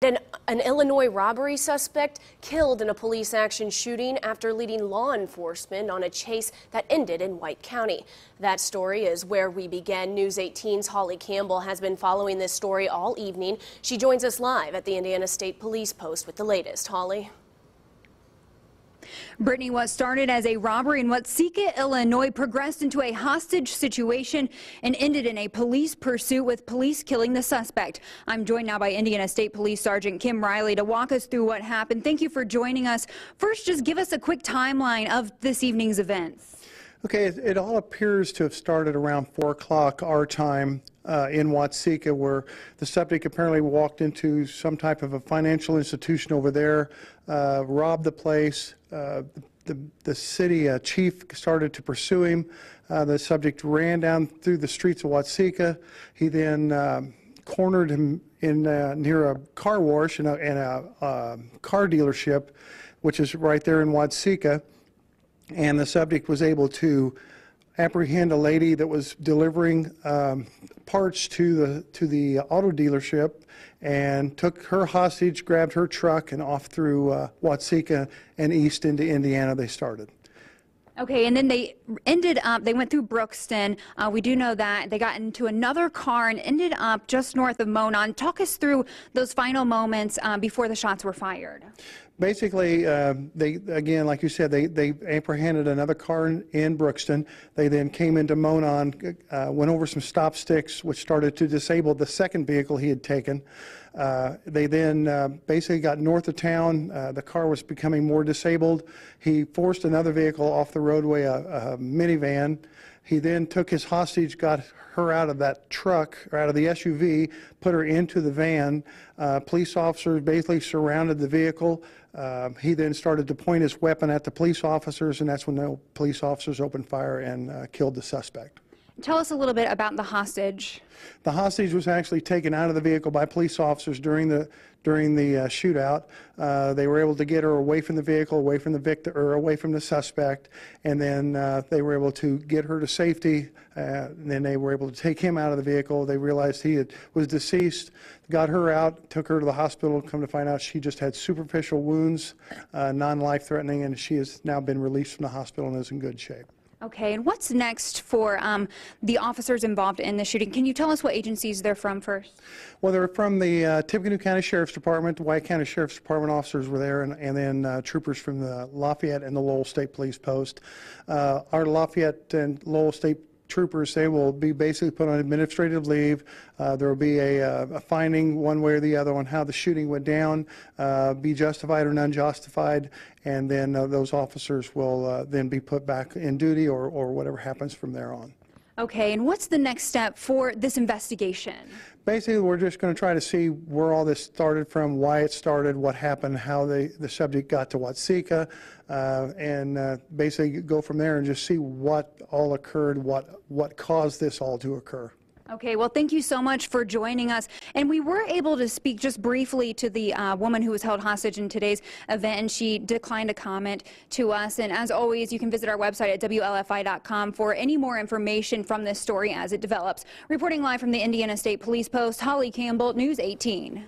an Illinois robbery suspect killed in a police action shooting after leading law enforcement on a chase that ended in White County. That story is where we begin. News 18's Holly Campbell has been following this story all evening. She joins us live at the Indiana State Police Post with the latest. Holly. Brittany, what started as a robbery in Watseka, Illinois, progressed into a hostage situation and ended in a police pursuit with police killing the suspect. I'm joined now by Indiana State Police Sergeant Kim Riley to walk us through what happened. Thank you for joining us. First, just give us a quick timeline of this evening's events. Okay, it all appears to have started around 4 o'clock our time in Watseka, where the subject apparently walked into some type of a financial institution over there, robbed the place. The city chief started to pursue him. The subject ran down through the streets of Watseka. He then cornered him in near a car wash and a car dealership, which is right there in Watseka. And the subject was able to apprehend a lady that was delivering parts to the auto dealership, and took her hostage, grabbed her truck, and off through Watseka and east into Indiana they started. Okay, and then they went through Brookston. We do know that they got into another car and ended up just north of Monon. Talk us through those final moments before the shots were fired. Basically, again, like you said, they apprehended another car in Brookston. They then came into Monon, went over some stop sticks, which started to disable the second vehicle he had taken. They then basically got north of town. The car was becoming more disabled. He forced another vehicle off the roadway, a minivan. He then took his hostage, got her out of that truck, or out of the SUV, put her into the van. Police officers basically surrounded the vehicle. He then started to point his weapon at the police officers, and that's when the police officers opened fire and killed the suspect. Tell us a little bit about the hostage. The hostage was actually taken out of the vehicle by police officers during the shootout. They were able to get her away from the vehicle, away from the victim, or away from the suspect, and then they were able to get her to safety. And then they were able to take him out of the vehicle. They realized he was deceased, got her out, took her to the hospital. Come to find out, she just had superficial wounds, non-life-threatening, and she has now been released from the hospital and is in good shape. Okay, and what's next for the officers involved in the shooting? Can you tell us what agencies they're from first? Well, they're from the Tippecanoe County Sheriff's Department. The White County Sheriff's Department officers were there, and then troopers from the Lafayette and the Lowell State Police Post. Our Lafayette and Lowell State troopers, they will be basically put on administrative leave. There will be a finding one way or the other on how the shooting went down, be justified or unjustified, and then those officers will then be put back in duty or whatever happens from there on. Okay, and what's the next step for this investigation? Basically, we're just going to try to see where all this started from, why it started, what happened, how the subject got to Watseka, and basically go from there and just see what all occurred, what caused this all to occur. Okay, well, thank you so much for joining us. And we were able to speak just briefly to the woman who was held hostage in today's event, and she declined to comment to us. And as always, you can visit our website at WLFI.com for any more information from this story as it develops. Reporting live from the Indiana State Police Post, Holly Campbell, News 18.